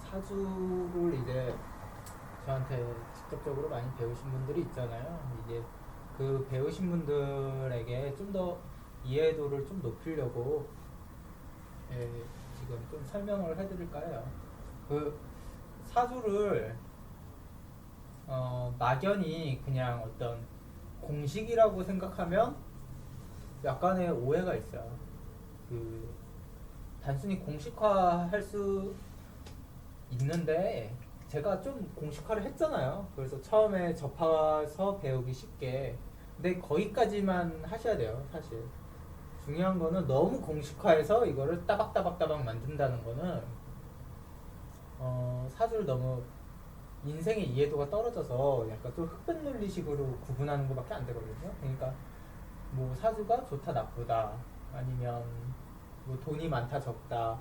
사주를 이제 저한테 직접적으로 많이 배우신 분들이 있잖아요. 이제 그 배우신 분들에게 좀 더 이해도를 좀 높이려고 지금 좀 설명을 해드릴까 해요. 그 사주를 막연히 그냥 어떤 공식이라고 생각하면 약간의 오해가 있어요. 그 단순히 공식화할 수 있는데 제가 좀 공식화를 했잖아요. 그래서 처음에 접해서 배우기 쉽게. 근데 거기까지만 하셔야 돼요, 사실. 중요한 거는 너무 공식화해서 이거를 따박따박따박 만든다는 거는 사주를 너무 인생의 이해도가 떨어져서 약간 좀 흑백논리식으로 구분하는 것밖에 안 되거든요. 그러니까 뭐 사주가 좋다 나쁘다 아니면 뭐 돈이 많다 적다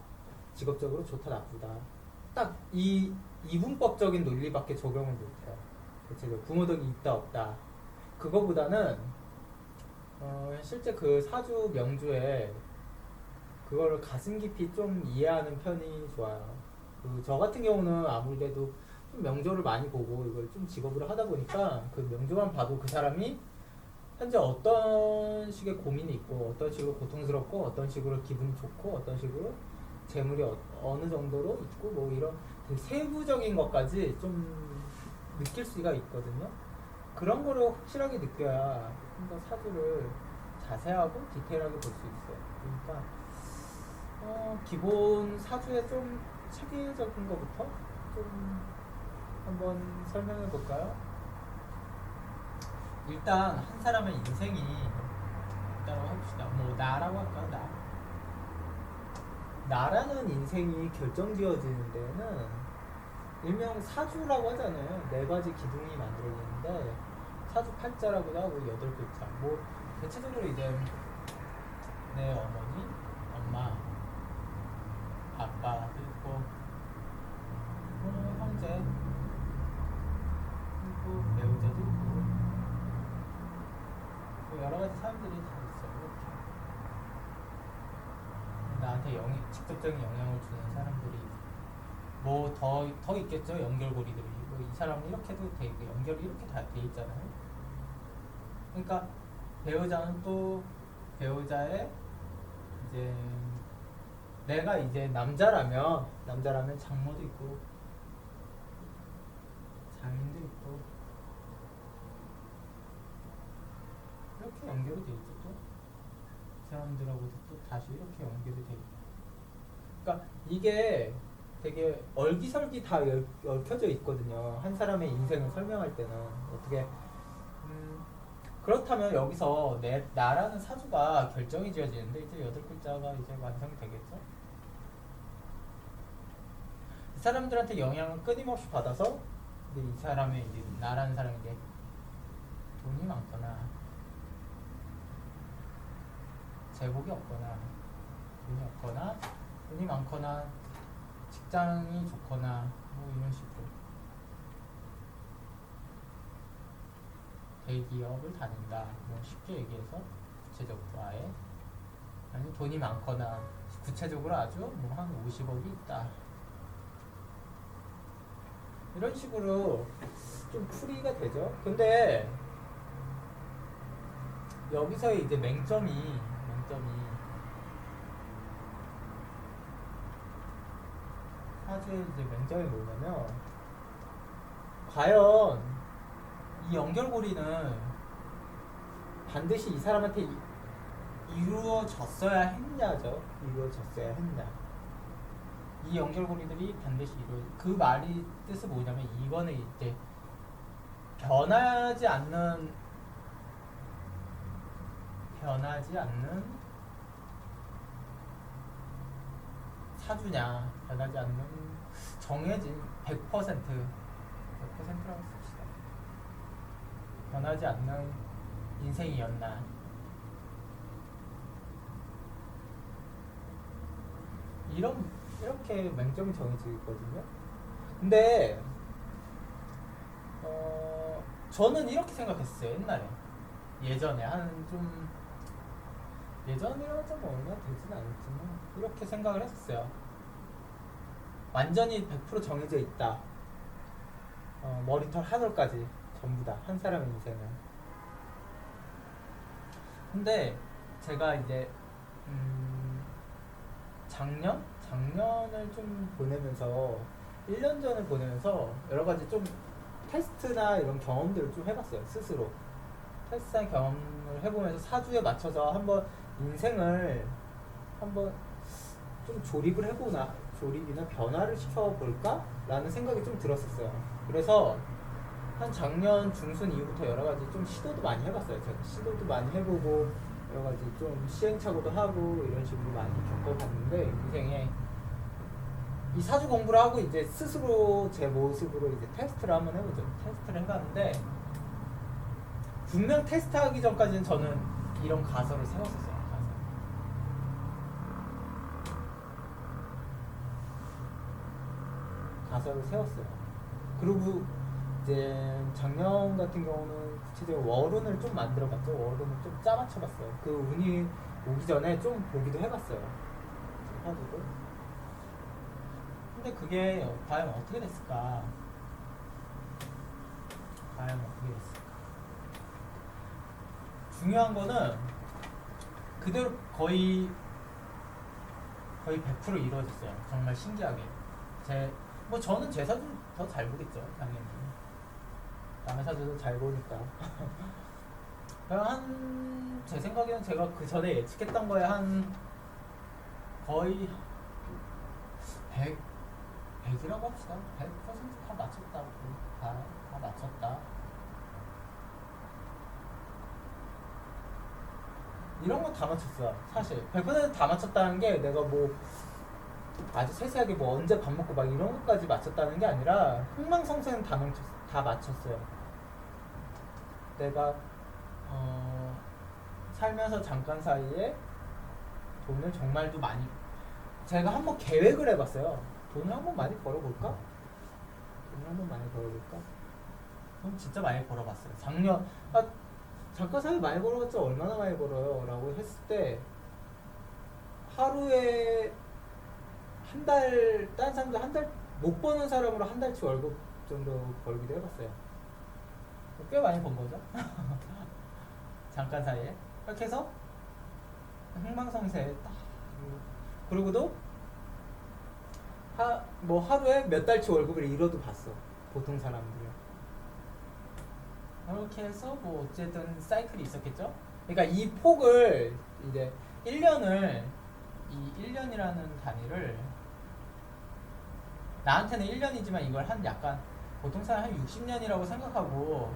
직업적으로 좋다 나쁘다 딱 이 이분법적인 논리밖에 적용을 못해요. 그치? 부모덕이 있다 없다 그거보다는 실제 그 사주 명주에 그거를 가슴 깊이 좀 이해하는 편이 좋아요. 그 저 같은 경우는 아무래도 좀 명조를 많이 보고 이걸 좀 직업으로 하다 보니까 그 명조만 봐도 그 사람이 현재 어떤 식의 고민이 있고 어떤 식으로 고통스럽고 어떤 식으로 기분이 좋고 어떤 식으로 재물이 어느 정도로 있고 뭐 이런 되게 세부적인 것까지 좀 느낄 수가 있거든요. 그런 거를 확실하게 느껴야 좀 더 사주를 자세하고 디테일하게 볼 수 있어요. 그러니까 기본 사주에 좀 체계적인 것부터 좀 한번 설명해 볼까요? 일단 한 사람의 인생이 있다고 해봅시다. 뭐 나라고 할까요? 나라는 인생이 결정지어지는 데는 일명 사주라고 하잖아요. 네 가지 기둥이 만들어지는데 사주 팔자라고도 하고 여덟 글자. 뭐 대체적으로 이제 내 어머니, 엄마, 아빠도 있고 형제 그리고 배우자도 있고 뭐 여러 가지 사람들이 다 있어요. 이렇게 나한테 직접적인 영향을 주는 사람들이 뭐 더 있겠죠. 연결고리들이 뭐 이 사람은 이렇게도 돼 있고 연결이 이렇게 다 돼 있잖아요. 그러니까 배우자는 또 배우자의 이제 내가 이제 남자라면 장모도 있고 장인도 있고 이렇게 연결이 돼 있죠. 또 사람들하고도 또 다시 이렇게 연결이 돼 있고 그러니까 이게 되게 얼기설기 다 얽혀져 있거든요. 한 사람의 인생을 설명할 때는 어떻게 그렇다면 여기서 나라는 사주가 결정이 지어지는데 이제 여덟 글자가 이제 완성이 되겠죠. 이 사람들한테 영향을 끊임없이 받아서 근데 이 사람의 이제 나라는 사람이 이제 돈이 많거나 재복이 없거나 돈이 없거나 돈이 많거나 직장이 좋거나 뭐 이런 식으로 대기업을 다닌다 뭐 쉽게 얘기해서 구체적으로 아예 아니 돈이 많거나 구체적으로 아주 뭐 한 50억이 있다 이런 식으로 좀 풀이가 되죠. 근데 여기서의 이제 맹점이 사주의 이제 맹점이 뭐냐면 과연 이 연결고리는 반드시 이 사람한테 이루어졌어야 했냐죠. 이루어졌어야 했냐. 이 연결고리들이 반드시 그 말이 뜻은 뭐냐면 이거는 이제 변하지 않는 사주냐 변하지 않는 정해진 100%라고 씁시다. 변하지 않는 인생이었나 이렇게 맹점이 정해져 있거든요. 근데 저는 이렇게 생각했어요. 옛날에 예전에 한 좀 예전이라고 좀 얼마 되진 않았지만 이렇게 생각을 했었어요. 완전히 100% 정해져 있다. 머리털 한 올까지 전부 다 한 사람의 인생은. 근데 제가 이제 작년을 좀 보내면서 1년 전을 보내면서 여러 가지 좀 테스트나 이런 경험들을 좀 해봤어요. 스스로 테스트한 경험을 해보면서 사주에 맞춰서 한번 인생을 한번 좀 조립이나 변화를 시켜볼까? 라는 생각이 좀 들었었어요. 그래서 한 작년 중순 이후부터 여러 가지 좀 시도도 많이 해봤어요. 제가 시도도 많이 해보고 여러 가지 좀 시행착오도 하고 이런 식으로 많이 겪어봤는데 인생에 이 사주 공부를 하고 이제 스스로 제 모습으로 이제 테스트를 한번 해보죠. 테스트를 해봤는데 분명 테스트하기 전까지는 저는 이런 가설을 세웠었어요. 가설을 세웠어요. 그리고 이제 작년 같은 경우는 구체적으로 월운을 좀 만들어봤죠. 월운을 좀 짜맞춰봤어요. 그 운이 오기 전에 좀 보기도 해봤어요. 사주도. 근데 그게 과연 어떻게 됐을까? 중요한 거는 그대로 거의 100% 이루어졌어요. 정말 신기하게. 저는 제 사주 더 잘 보겠죠, 당연히. 남의 사주도 잘 보니까. 제 생각에는 제가 그 전에 예측했던 거에 한 거의 100이라고 합시다. 100%다 맞췄다고. 다 맞췄다. 이런 건 다 맞췄어. 사실 100%다 맞췄다는 게 내가 뭐 아주 세세하게 뭐 언제 밥 먹고 막 이런 것까지 맞췄다는 게 아니라 흥망성쇠는 다 맞췄어요. 내가 살면서 잠깐 사이에 돈을 정말도 많이, 제가 한번 계획을 해봤어요. 돈을 한번 많이 벌어볼까? 돈 진짜 많이 벌어봤어요. 잠깐 사이 많이 벌어봤자 얼마나 많이 벌어요? 라고 했을 때 하루에 다른 사람들 한 달 못 버는 사람으로 한 달치 월급 정도 벌기도 해봤어요. 꽤 많이 번 거죠. 잠깐 사이에. 이렇게 해서 흥망성쇠 딱. 그리고도 하루에 몇 달치 월급을 잃어도 봤어. 보통 사람들은. 이렇게 해서 뭐 어쨌든 사이클이 있었겠죠. 그러니까 이 폭을 이제 1년이라는 단위를, 나한테는 1년이지만 이걸 약간 보통 사람 한 60년이라고 생각하고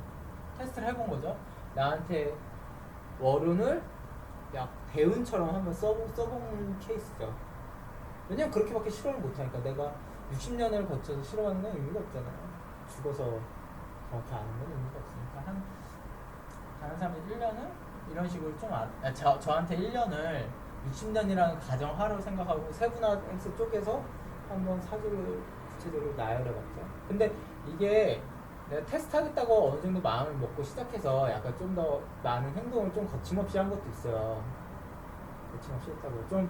테스트를 해본 거죠. 나한테 월운을 약 대운처럼 한번 써본 케이스죠. 왜냐면 그렇게밖에 실험을 못하니까. 내가 60년을 거쳐서 실험하는 건 의미가 없잖아요. 죽어서 정확히 아는 건 의미가 없으니까. 다른 사람이 1년을 이런 식으로 저한테 1년을 60년이라는 가정하로 생각하고 세분화해서 쪼개서 한번 사주를 구체적으로 나열해봤죠. 근데 이게 내가 테스트하겠다고 어느 정도 마음을 먹고 시작해서 약간 좀 더 많은 행동을 좀 거침없이 한 것도 있어요. 거침없이 했다고. 좀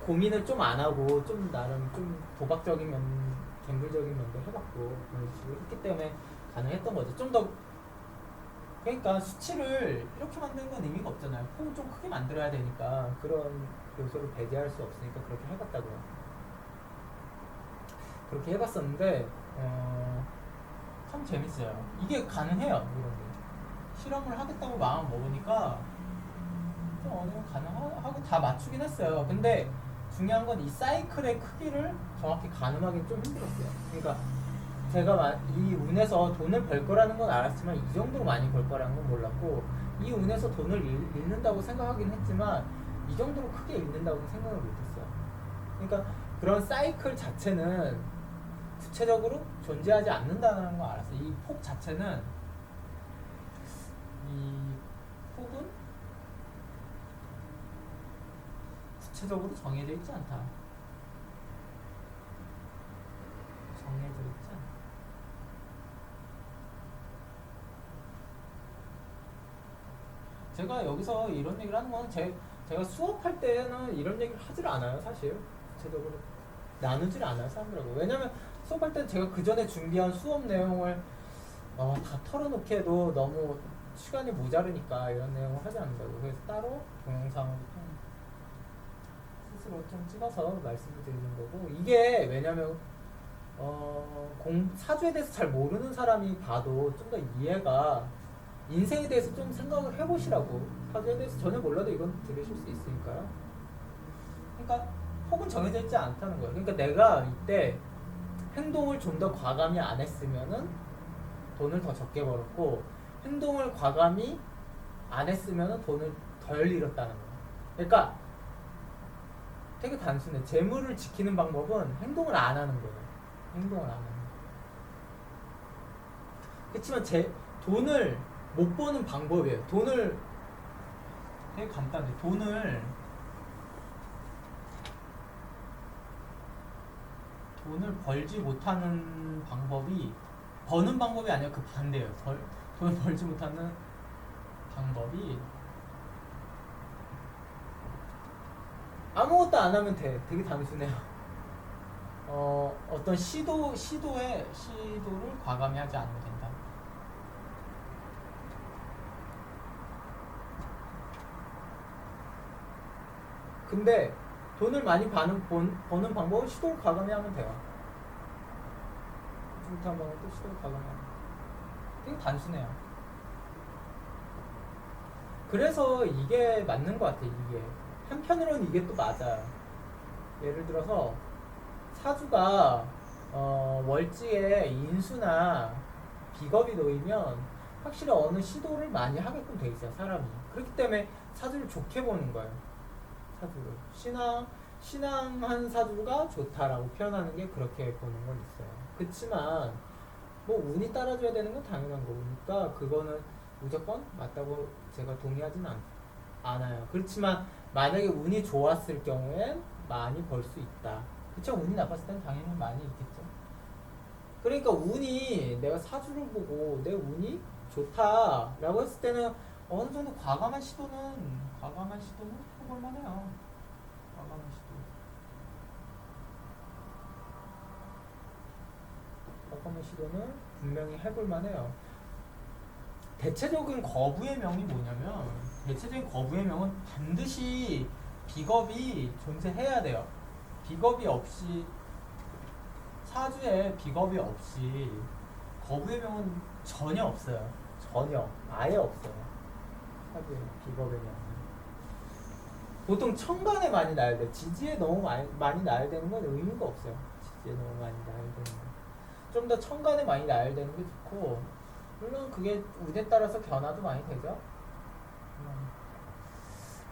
고민을 좀 안 하고 좀 나름 좀 도박적인 갬블적인 면도 해봤고 그런 식으로 했기 때문에 가능했던 거죠. 좀 더, 그러니까 수치를 이렇게 만드는 건 의미가 없잖아요. 폭을 좀 크게 만들어야 되니까 그런 요소를 배제할 수 없으니까 그렇게 해봤다고요. 그렇게 해봤었는데 참 재밌어요. 이게 가능해요. 이런 게 실험을 하겠다고 마음 먹으니까 좀 어느 정도 가능하고 다 맞추긴 했어요. 근데 중요한 건 이 사이클의 크기를 정확히 가늠하기는 좀 힘들었어요. 그러니까 제가 이 운에서 돈을 벌 거라는 건 알았지만 이 정도로 많이 벌 거라는 건 몰랐고, 이 운에서 돈을 잃는다고 생각하긴 했지만 이 정도로 크게 잃는다고는 생각을 못했어요. 그러니까 그런 사이클 자체는 구체적으로 존재하지 않는다는 걸 알았어요. 이 폭 자체는, 이 폭은 구체적으로 정해져 있지 않다. 정해져 있지 않다. 제가 여기서 이런 얘기를 하는 건 제가 수업할 때는 이런 얘기를 하질 않아요, 사실. 구체적으로 나누질 않아요 사람들하고. 왜냐면 수업할 때 제가 그 전에 준비한 수업 내용을 다 털어놓게 해도 너무 시간이 모자르니까 이런 내용을 하지 않는다고. 그래서 따로 동영상을 좀 스스로 좀 찍어서 말씀을 드리는 거고, 이게 왜냐면 사주에 대해서 잘 모르는 사람이 봐도 좀 더 이해가, 인생에 대해서 좀 생각을 해보시라고. 사주에 대해서 전혀 몰라도 이건 들으실 수 있으니까요. 그러니까 혹은 정해져 있지 않다는 거예요. 그러니까 내가 이때 행동을 좀 더 과감히 안 했으면은 돈을 더 적게 벌었고, 행동을 과감히 안 했으면은 돈을 덜 잃었다는 거예요. 그러니까 되게 단순해. 재물을 지키는 방법은 행동을 안 하는 거예요. 행동을 안 하는 거예요. 그렇지만 돈을 못 버는 방법이에요. 돈을 되게 간단해. 돈을 벌지 못하는 방법이, 버는 방법이 아니라 그 반대예요. 돈을 벌지 못하는 방법이 아무것도 안 하면 돼. 되게 단순해요. 어떤 시도를 과감히 하지 않으면 된다. 근데 돈을 많이 버는 방법은 시도를 과감히 하면 돼요. 못하는 방법도 시도를 과감히 하면 돼요. 되게 단순해요. 그래서 이게 맞는 것 같아. 이게 한편으로는 이게 또 맞아요. 예를 들어서 사주가 월지에 인수나 비겁이 놓이면 확실히 어느 시도를 많이 하게끔 돼 있어요, 사람이. 그렇기 때문에 사주를 좋게 보는 거예요. 사주를 신앙한 사주가 좋다라고 표현하는 게 그렇게 보는 건 있어요. 그렇지만 뭐 운이 따라줘야 되는 건 당연한 거니까 그거는 무조건 맞다고 제가 동의하진 않아요. 그렇지만 만약에 운이 좋았을 경우엔 많이 벌 수 있다. 그쵸? 운이 나빴을 땐 당연히 많이 있겠죠. 그러니까 운이, 내가 사주를 보고 내 운이 좋다라고 했을 때는 어느 정도 과감한 시도는 해볼 만해요. 과감한 시도는 분명히 해볼 만해요. 대체적인 거부의 명이 뭐냐면, 대체적인 거부의 명은 반드시 비겁이 존재해야 돼요. 비겁이 없이, 사주에 비겁이 없이 거부의 명은 전혀 없어요. 전혀 아예 없어요. 사주에 비겁의 명은 보통 천간에 많이 나야 돼. 지지에 너무 많이 나야 되는 건 의미가 없어요. 지지에 너무 많이 나야 되는 건. 좀 더 천간에 많이 나야 되는 게 좋고, 물론 그게 운에 따라서 변화도 많이 되죠.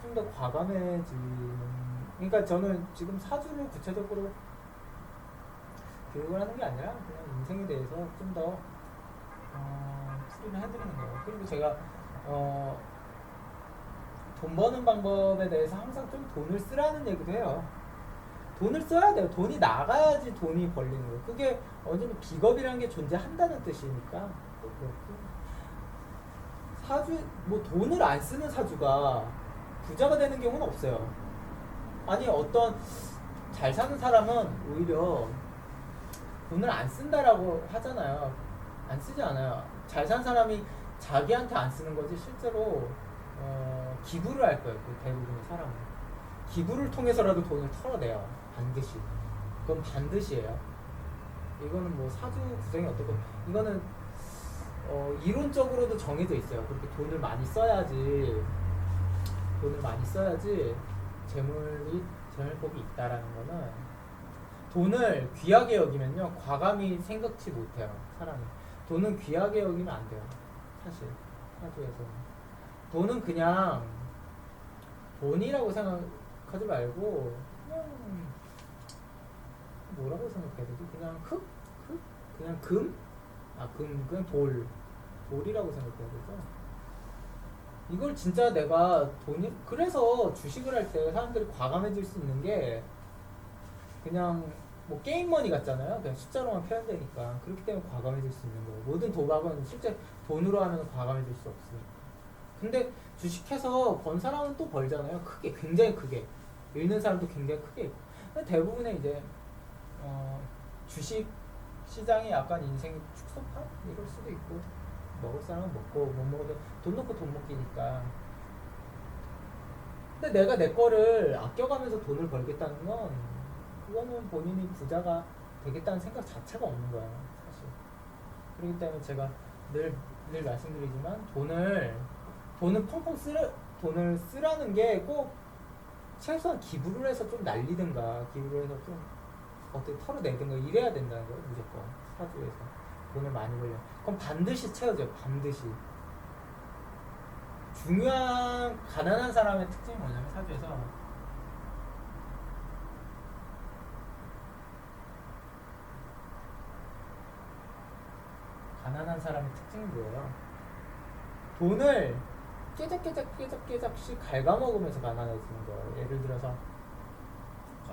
좀 더 과감해지는. 그러니까 저는 지금 사주를 구체적으로 교육을 하는 게 아니라 그냥 인생에 대해서 좀 더 풀이를 해드리는 거예요. 그리고 제가 돈 버는 방법에 대해서 항상 좀 돈을 쓰라는 얘기도 해요. 돈을 써야 돼요. 돈이 나가야지 돈이 벌리는 거예요. 그게 어쩌면 비겁이라는 게 존재한다는 뜻이니까. 또 그렇고. 뭐 돈을 안 쓰는 사주가 부자가 되는 경우는 없어요. 아니, 어떤 잘 사는 사람은 오히려 돈을 안 쓴다라고 하잖아요. 안 쓰지 않아요. 잘 사는 사람이 자기한테 안 쓰는 거지, 실제로 기부를 할 거예요. 그 대부분의 사람은 기부를 통해서라도 돈을 털어내요. 반드시. 그건 반드시예요. 이거는 뭐 사주 구성이 어떻고, 이거는 이론적으로도 정해져 있어요. 그렇게 돈을 많이 써야지 재물복이 있다라는 거는, 돈을 귀하게 여기면요 과감히 생각지 못해요. 사람이 돈은 귀하게 여기면 안 돼요. 사실 사주에서는 돈은 그냥 돈이라고 생각하지 말고 그냥 뭐라고 생각해야 되지? 그냥 그냥 그냥 돌이라고 생각해야 되죠. 이걸 진짜 내가 그래서 주식을 할 때 사람들이 과감해질 수 있는 게, 그냥 뭐 게임머니 같잖아요. 그냥 숫자로만 표현되니까. 그렇기 때문에 과감해질 수 있는 거예요. 모든 도박은 실제 돈으로 하면 과감해질 수 없으니까. 근데 주식해서 번 사람은 또 벌잖아요. 크게, 굉장히 크게. 잃는 사람도 굉장히 크게 있고. 근데 대부분의 이제 주식 시장이 약간 인생 축소판 이럴 수도 있고 먹을 사람은 먹고 못 먹어도 돈 놓고 돈 먹기니까. 근데 내가 내 거를 아껴가면서 돈을 벌겠다는 건 그거는 본인이 부자가 되겠다는 생각 자체가 없는 거야 사실. 그렇기 때문에 제가 늘 말씀드리지만 돈을 펑펑 돈을 쓰라는 게 꼭 최소한 기부를 해서 좀 날리든가 기부를 해서 좀 어떻게 털어내든가 이래야 된다는 거예요. 무조건 사주에서 돈을 많이 벌려 그럼 반드시 채워져요. 반드시. 중요한 가난한 사람의 특징이 뭐냐면 사주에서 가난한 사람의 특징이 뭐예요? 돈을 깨작씩 갉아먹으면서 가난해지는 거예요. 예를 들어서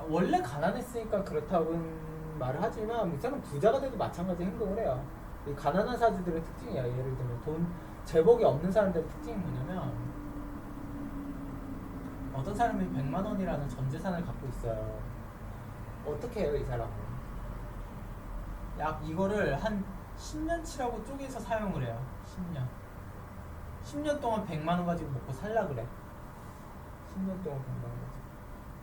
원래 가난했으니까 그렇다고는 말을 하지만 이 사람 부자가 돼도 마찬가지 행동을 해요. 이 가난한 사주들의 특징이야. 예를 들면 돈 제복이 없는 사람들의 특징이 뭐냐면 어떤 사람이 100만 원이라는 전 재산을 갖고 있어요. 어떻게 해요 이 사람은? 약 이거를 한 10년치라고 쪼개서 사용을 해요. 10년 동안 100만 원 가지고 먹고 살라 그래. 10년 동안 100만 원 가지고.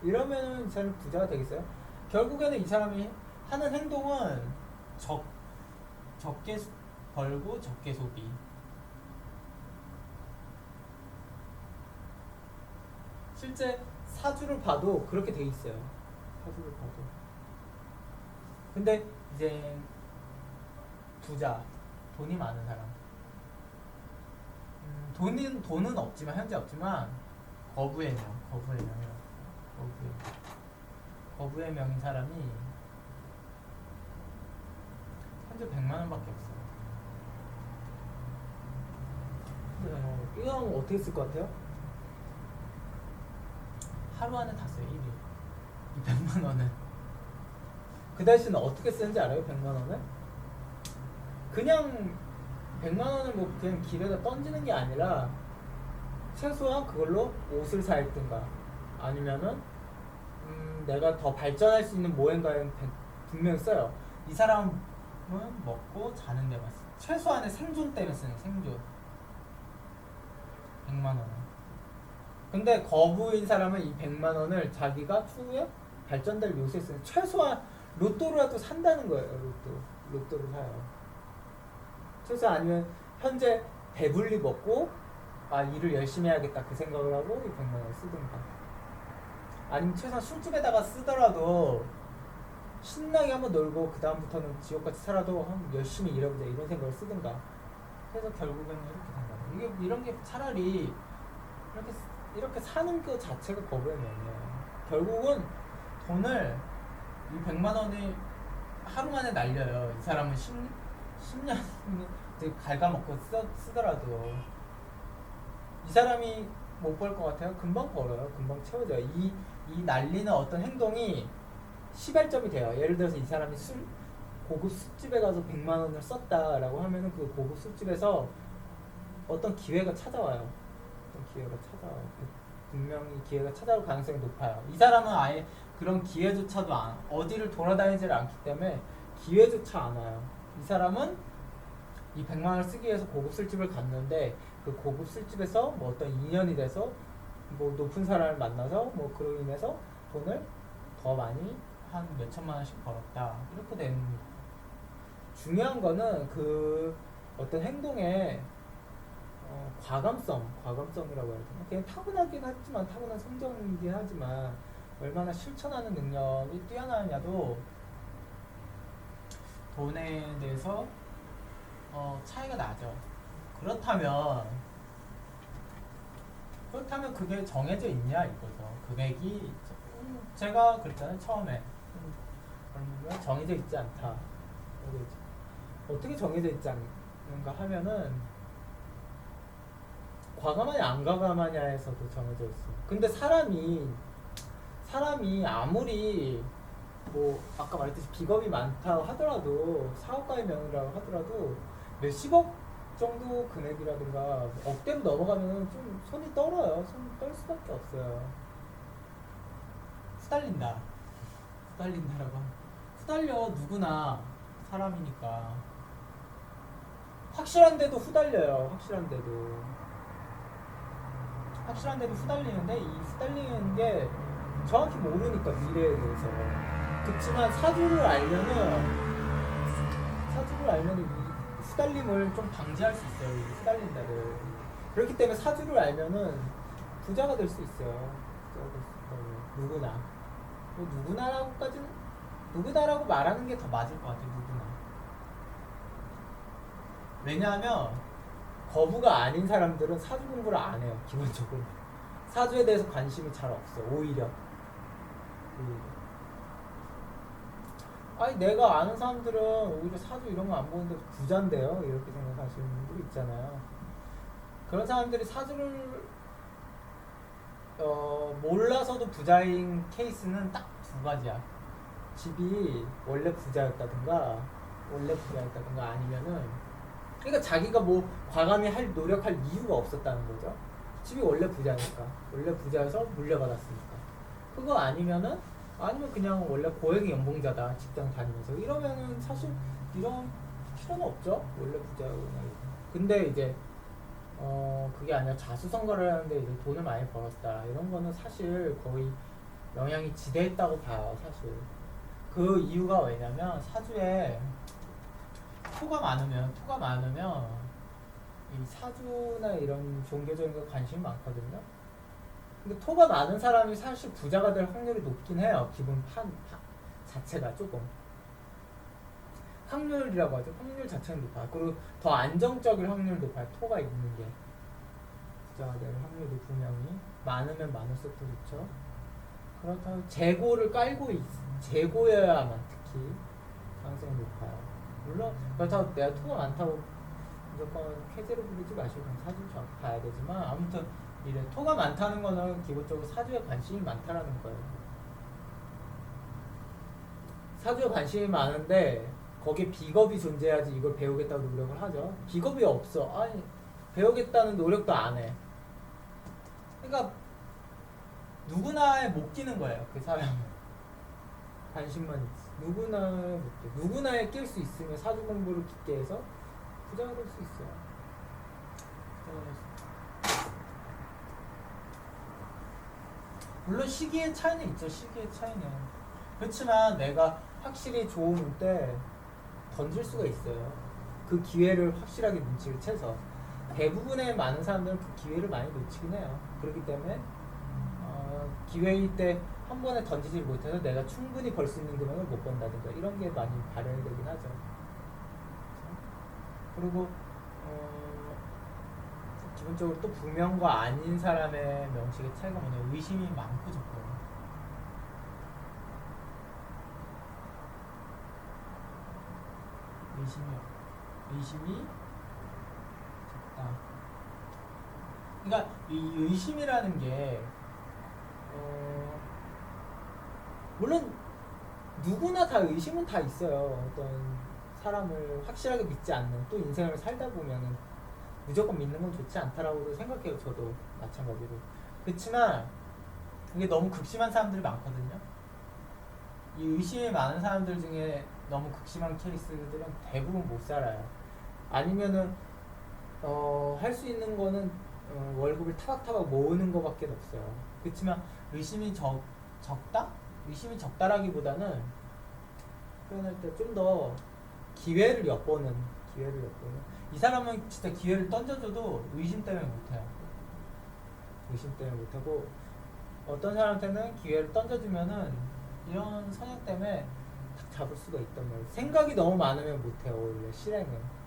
이러면은 이 사람이 부자가 되겠어요? 결국에는 이 사람이 하는 행동은 적게 벌고 적게 소비. 실제 사주를 봐도 그렇게 돼 있어요. 사주를 봐도. 근데 이제 부자, 돈이 많은 사람. 돈은 없지만 현재 없지만 거부의 명인 사람이 현재 100만 원밖에 없어요. 이거 하면 어떻게 쓸 것 같아요? 하루 안에 다 써요. 1일. 이 100만 원은. 그 대신에 어떻게 쓰는지 알아요? 100만 원을? 그냥 100만 원을 뭐 그냥 길에다 던지는 게 아니라 최소한 그걸로 옷을 사입든가 아니면은 내가 더 발전할 수 있는 무언가에 분명히 써요. 이 사람은 먹고 자는 데만 써. 최소한의 생존 때문에 쓰는 생존. 100만 원은. 근데 거부인 사람은 이 100만 원을 자기가 추후에 발전될 요소에 쓰는 최소한 로또라도 산다는 거예요. 로또를 사요. 최소한 아니면 현재 배불리 먹고 일을 열심히 해야겠다 그 생각을 하고 이 100만 원을 쓰든가 아니면 최소한 술집에다가 쓰더라도 신나게 한번 놀고 그 다음부터는 지옥같이 살아도 열심히 일해보자 이런 생각을 쓰든가 그래서 결국에는 이렇게 된다. 이런 게 차라리 이렇게 사는 그 자체가 거부의 면이에요. 결국은 돈을 이 100만 원이 하루 만에 날려요. 이 사람은 10년 갉아먹고 쓰더라도 이 사람이 못 벌 것 같아요? 금방 벌어요. 금방 채워져요. 이 날리는 어떤 행동이 시발점이 돼요. 예를 들어서 이 사람이 고급 술집에 가서 100만 원을 썼다라고 하면은 그 고급 술집에서 어떤 기회가 찾아와요. 분명히 기회가 찾아올 가능성이 높아요. 이 사람은 아예 그런 기회조차도 어디를 돌아다니질 않기 때문에 기회조차 안 와요. 이 사람은 이 100만 원을 쓰기 위해서 고급 술집을 갔는데 그 고급 술집에서 뭐 어떤 인연이 돼서 뭐 높은 사람을 만나서 뭐 그로 인해서 돈을 더 많이 한 몇천만 원씩 벌었다. 이렇게 되는 중요한 거는 그 어떤 행동의 과감성이라고 해야 되나? 그냥 타고나긴 하지만 타고난 성정이긴 하지만 얼마나 실천하는 능력이 뛰어나느냐도 돈에 대해서 차이가 나죠. 그렇다면 그게 정해져 있냐 이거죠. 금액이 제가 그랬잖아요 처음에 정해져 있지 않다. 어떻게 정해져 있지 않는가 하면은 과감하냐 안 과감하냐에서도 정해져 있어요. 근데 사람이 아무리 뭐 아까 말했듯이 비겁이 많다 하더라도 사업가의 명이라고 하더라도 몇십억 정도 금액이라든가 억대로 넘어가면 좀 손이 떨어요. 손이 떨 수밖에 없어요. 후달린다라고 후달려. 누구나 사람이니까. 확실한데도 후달려요. 확실한데도 후달리는데, 이 후달리는 게 정확히 모르니까, 미래에 대해서. 그렇지만 사주를 알면은 이 후달림을 좀 방지할 수 있어요. 이 후달린다를. 그렇기 때문에 사주를 알면은 부자가 될 수 있어요. 누구나. 뭐 누구나라고 말하는 게 더 맞을 것 같아요. 누구나. 왜냐하면 거부가 아닌 사람들은 사주 공부를 안 해요. 기본적으로. 사주에 대해서 관심이 잘 없어. 오히려. 아니 내가 아는 사람들은 오히려 사주 이런 거 안 보는데 부자인데요. 이렇게 생각하시는 분들이 있잖아요. 그런 사람들이 사주를 몰라서도 부자인 케이스는 딱 두 가지야. 집이 원래 부자였다든가 아니면은 그러니까 자기가 뭐 과감히 노력할 이유가 없었다는 거죠. 집이 원래 부자여서 물려받았으니까. 그거 아니면 그냥 원래 고액 연봉자다. 직장 다니면서 이러면은 사실 이런 필요는 없죠. 원래 부자거나. 근데 이제 그게 아니라 자수성가를 하는데 이제 돈을 많이 벌었다. 이런 거는 사실 거의 영향이 지대했다고 봐요. 사실. 그 이유가 왜냐면 사주에 토가 많으면 이 사주나 이런 종교적인 거 관심이 많거든요. 근데 토가 많은 사람이 사실 부자가 될 확률이 높긴 해요. 기본 판 자체가 조금 확률이라고 하죠. 확률 자체는 높아요. 그리고 더 안정적일 확률이 높아요. 토가 있는 게 부자가 될 확률이 분명히 많으면 많을수록 더 좋죠. 그렇다면 재고여야만 특히 가능성이 높아요. 물론 그렇다고 내가 토가 많다고 무조건 쾌재로 부르지 마시고 사주를 정확히 봐야 되지만 아무튼 이래 토가 많다는 거는 기본적으로 사주에 관심이 많다라는 거예요. 사주에 관심이 많은데 거기에 비겁이 존재해야지 이걸 배우겠다고 노력을 하죠. 비겁이 없어. 아니 배우겠다는 노력도 안 해. 그러니까 누구나에 못 끼는 거예요. 그 사람은. 관심만 있지. 누구나에 못 끼. 누구나에 낄 수 있으면 사주 공부를 깊게 해서 부자가 될 수 있어요. 물론 시기의 차이는 있죠. 그렇지만 내가 확실히 좋은 운 때 던질 수가 있어요. 그 기회를 확실하게 눈치를 채서. 대부분의 많은 사람들은 그 기회를 많이 놓치긴 해요. 그렇기 때문에 기회일 때 한 번에 던지지 못해서 내가 충분히 벌 수 있는 금액을 못 번다든가 이런 게 많이 발현되긴 하죠. 그리고 기본적으로 또 부명과 아닌 사람의 명식의 차이가 뭐냐면 의심이 많고 적고요. 의심이 적다. 그러니까 이 의심이라는 게 물론 누구나 다 의심은 다 있어요. 어떤 사람을 확실하게 믿지 않는 또 인생을 살다 보면은 무조건 믿는 건 좋지 않다라고 생각해요. 저도 마찬가지로. 그렇지만 이게 너무 극심한 사람들이 많거든요. 이 의심이 많은 사람들 중에 너무 극심한 케이스들은 대부분 못 살아요. 아니면은 할 수 있는 거는 월급을 타박타박 모으는 거밖에 없어요. 그렇지만 의심이 적다? 의심이 적다라기보다는 표현할 때 좀 더 기회를 엿보는 이 사람은 진짜 기회를 던져줘도 의심 때문에 못해요. 의심 때문에 못하고 어떤 사람한테는 기회를 던져주면은 이런 성향 때문에 딱 잡을 수가 있단 말이에요. 생각이 너무 많으면 못해요. 원래 실행은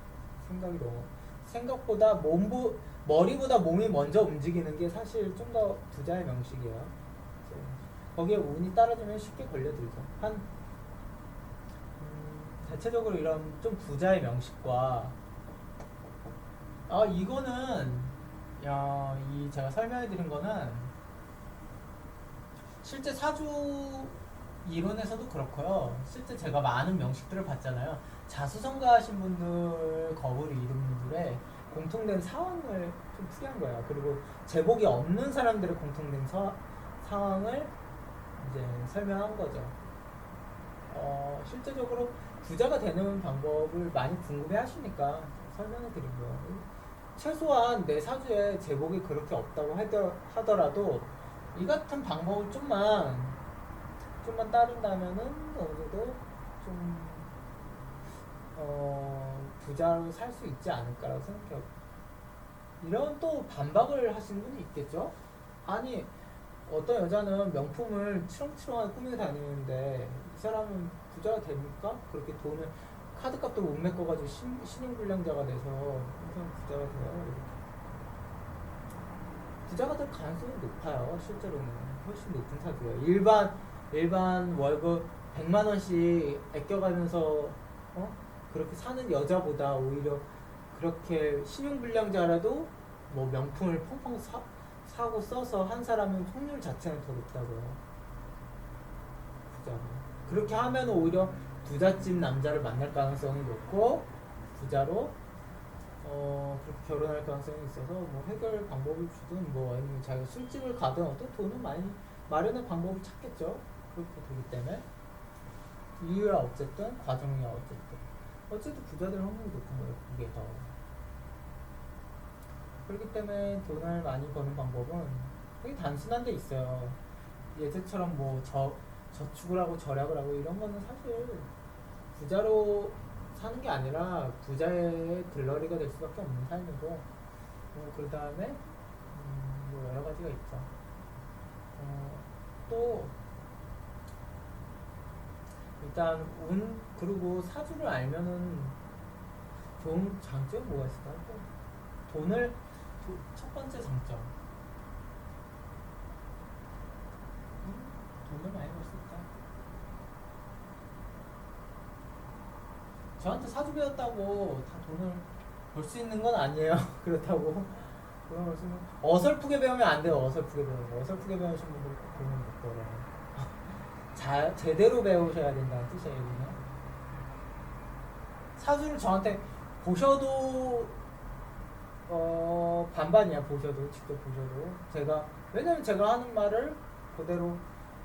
생각보다 머리보다 몸이 먼저 움직이는 게 사실 좀 더 부자의 명식이에요. 거기에 운이 따라주면 쉽게 걸려들죠. 대체적으로 이런 좀 부자의 명식과 이거는 제가 설명해드린 거는 실제 사주 이론에서도 그렇고요. 실제 제가 많은 명식들을 봤잖아요. 자수성가하신 분들, 거부를 이룬 분들의 공통된 상황을 좀 풀이한 거예요. 그리고 제복이 없는 사람들의 공통된 상황을 이제 설명한 거죠. 실제적으로 부자가 되는 방법을 많이 궁금해 하시니까 설명해 드린 거예요. 최소한 내 사주에 제복이 그렇게 없다고 하더라도 이 같은 방법을 좀만 따른다면은 어느 정도 좀 부자로 살 수 있지 않을까라고 생각해요. 이런 또 반박을 하시는 분이 있겠죠? 아니 어떤 여자는 명품을 치렁치렁하게 꾸미고 다니는데 이 사람은 부자가 됩니까? 그렇게 돈을 카드값도 못 메꿔가지고 신용불량자가 돼서 이 사람 부자가 돼요? 이렇게. 부자가 될 가능성이 높아요. 실제로는 훨씬 높은 사주예요. 일반 월급 100만 원씩 아껴가면서 그렇게 사는 여자보다 오히려 그렇게 신용불량자라도 뭐 명품을 펑펑 사고 써서 한 사람은 확률 자체는 더 높다고요. 부자는. 그렇게 하면 오히려 부잣집 남자를 만날 가능성이 높고 부자로 그렇게 결혼할 가능성이 있어서 뭐 해결 방법을 주든 뭐 아니면 자기가 술집을 가든 어떤 돈을 많이 마련할 방법을 찾겠죠. 그렇게 되기 때문에 이유야 어쨌든 과정이야 어쨌든 부자들 확률이 높은 거예요. 그게 더. 그렇기 때문에 돈을 많이 버는 방법은 되게 단순한 데 있어요. 예전처럼 뭐 저축을 하고 절약을 하고 이런 거는 사실 부자로 사는 게 아니라 부자의 들러리가 될 수밖에 없는 삶이고 그 다음에 뭐 여러 가지가 있죠. 또 일단 그리고 사주를 알면은 좋은 장점이 뭐가 있을까요? 첫 번째 장점 돈을 많이 벌 수 있다. 저한테 사주 배웠다고 다 돈을 벌 수 있는 건 아니에요. 그렇다고 돈을 벌 수 있는 어설프게 배우면 안 돼요. 어설프게 배우신 분들 돈을 못 벌어요. 제대로 배우셔야 된다는 뜻이에요. 여기는 사주를 저한테 보셔도 반반이야. 직접 보셔도 왜냐면 제가 하는 말을 그대로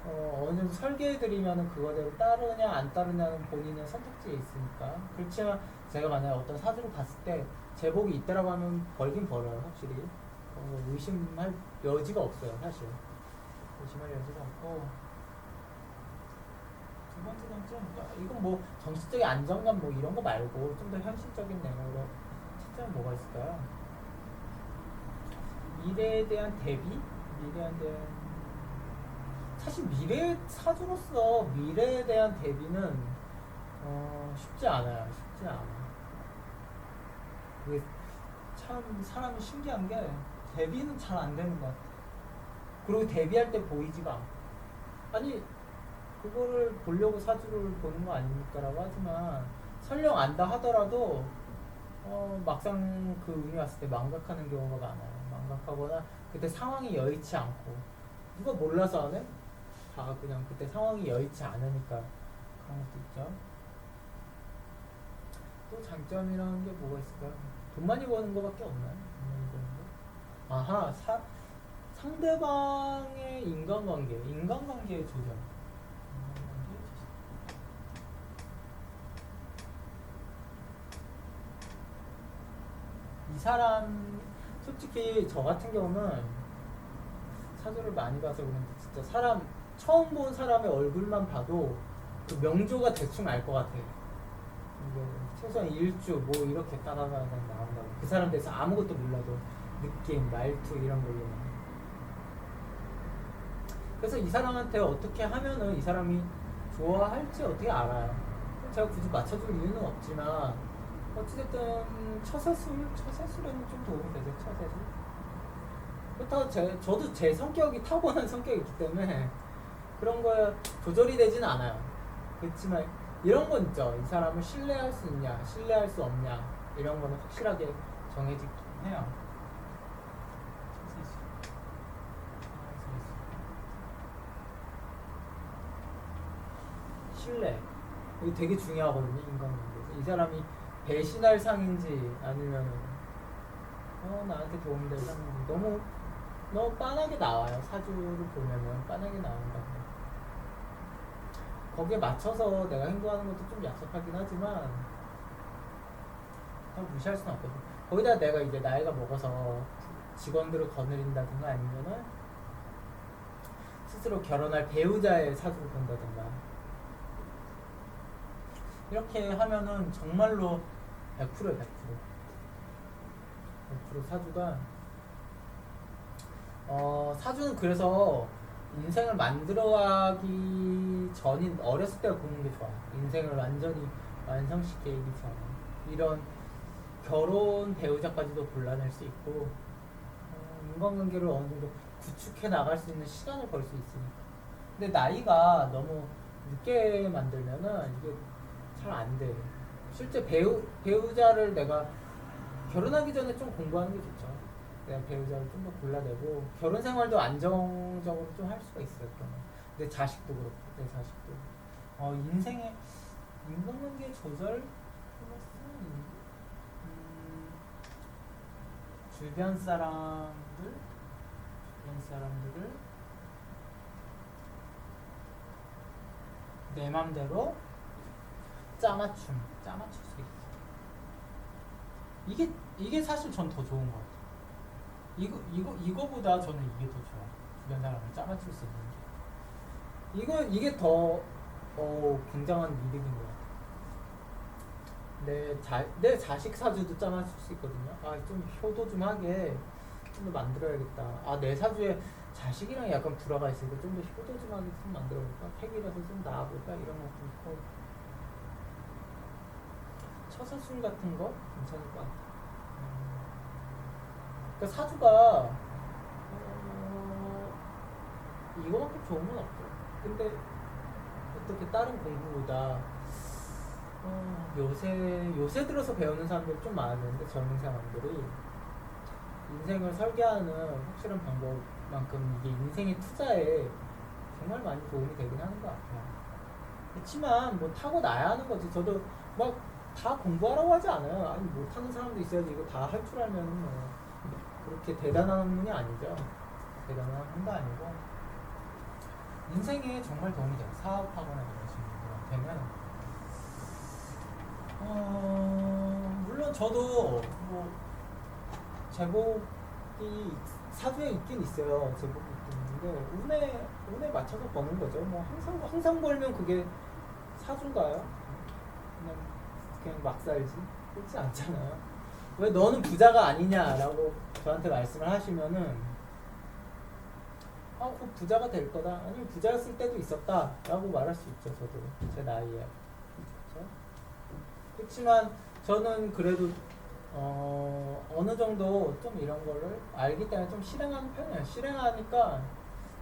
어느 정도 설계해드리면 그거대로 따르냐 안 따르냐는 본인의 선택지에 있으니까. 그렇지만 제가 만약에 어떤 사주를 봤을 때 제복이 있다라고 하면 벌긴 벌어요. 확실히 의심할 여지가 없어요. 사실 의심할 여지가 없고. 두 번째 장점, 이건 뭐 정신적인 안정감 뭐 이런 거 말고 좀 더 현실적인 내용으로 찾자면 뭐가 있을까요? 미래에 대한 대비? 사실 사주로서 미래에 대한 대비는 쉽지 않아요. 이게 참 사람이 신기한 게 대비는 잘 안 되는 것 같아. 그리고 대비할 때 보이지가 않고. 아니 그거를 보려고 사주를 보는 거 아닙니까라고 하지만 설령 안다 하더라도 막상 그 운이 왔을 때 망각하는 경우가 많아요. 망각하거나 그때 상황이 여의치 않고. 누가 몰라서 하네? 다 그냥 그때 상황이 여의치 않으니까 그런 것도 있죠. 또 장점이라는 게 뭐가 있을까요? 돈 많이 버는 거밖에 없나요? 돈 많이 버는 거? 아하, 상대방의 인간관계의 조절. 이 사람, 솔직히 저 같은 경우는 사주를 많이 봐서 그런지 진짜 처음 본 사람의 얼굴만 봐도 그 명조가 대충 알 것 같아요. 최소한 일주 뭐 이렇게 따라가야 나온다고. 그 사람 대해서 아무것도 몰라도 느낌, 말투 이런 걸로만. 그래서 이 사람한테 어떻게 하면은 이 사람이 좋아할지 어떻게 알아요. 제가 굳이 맞춰줄 이유는 없지만 어찌됐든 처세술에는 좀 도움이 되죠. 처세술. 그렇다고 저도 제 성격이 타고난 성격이기 때문에 그런 거에 조절이 되지는 않아요. 그렇지만 이런 건 있죠. 이 사람을 신뢰할 수 있냐, 신뢰할 수 없냐 이런 거는 확실하게 정해지긴 해요. 신뢰 이거 되게 중요하거든요. 인간관계에서 이 사람이 배신할 상인지 아니면 나한테 도움될 상인지 너무 빤하게 나와요. 사주를 보면은 빤하게 나온다고. 거기에 맞춰서 내가 행동하는 것도 좀 약속하긴 하지만 무시할 수는 없거든. 거기다 내가 이제 나이가 먹어서 직원들을 거느린다든가 아니면은 스스로 결혼할 배우자의 사주를 본다든가 이렇게 하면은 정말로 100%에 100%. 100% 사주가 사주는 그래서 인생을 만들어가기 전인 어렸을 때 보는 게 좋아. 인생을 완전히 완성시키기 전에 이런 결혼 배우자까지도 골라낼 수 있고 인간관계를 어느 정도 구축해 나갈 수 있는 시간을 벌 수 있으니까. 근데 나이가 너무 늦게 만들면은 이게 잘 안 돼. 실제 배우자를 내가 결혼하기 전에 좀 공부하는 게 좋죠. 내가 배우자를 좀 더 골라내고 결혼 생활도 안정적으로 좀 할 수가 있어요. 그러면 내 자식도 그렇고 내 자식도 인생의 인간관계 조절 플러스 주변 사람들을 내 맘대로 짜맞출 수 있어. 이게 사실 전 더 좋은 것 같아요. 이거보다 저는 이게 더 좋아. 주변 사람을 짜맞출 수 있는 게. 이게 더 굉장한 이득인 것 같아요. 내 자식 사주도 짜맞출 수 있거든요. 좀 효도 좀 하게 좀 더 만들어야겠다. 내 사주에 자식이랑 약간 불화가 있으니까 좀 더 효도 좀 하게 좀 만들어볼까? 택이라서 좀 나아볼까? 이런 것도 있고. 처사술 같은 거 괜찮을 것 같아. 그러니까 사주가 이거밖에 좋은 건 없죠. 근데 어떻게 다른 공부보다 요새 들어서 배우는 사람들이 좀 많은데 젊은 사람들이 인생을 설계하는 확실한 방법만큼 이게 인생의 투자에 정말 많이 도움이 되긴 하는 것 같아요. 그렇지만 뭐 타고나야 하는 거지. 저도 막 다 공부하라고 하지 않아요. 아니 못하는 사람도 있어야지. 이거 다 할 줄 알면 뭐 그렇게 대단한 분이 아니죠. 대단한 분도 아니고 인생에 정말 도움이 돼요. 사업하거나 이러시는 분들한테는 물론 저도 뭐 제복이 사주에 있긴 있어요. 제복이 있긴 있는데 운에 맞춰서 버는 거죠. 뭐 항상 벌면 그게 사주인가요? 그냥 막 살지. 그렇지 않잖아요. 왜 너는 부자가 아니냐라고 저한테 말씀을 하시면은 그 부자가 될 거다. 아니면 부자였을 때도 있었다라고 말할 수 있죠. 저도 제 나이에. 그렇죠? 그렇지만 저는 그래도 어느 정도 좀 이런 거를 알기 때문에 좀 실행하는 편이에요. 실행하니까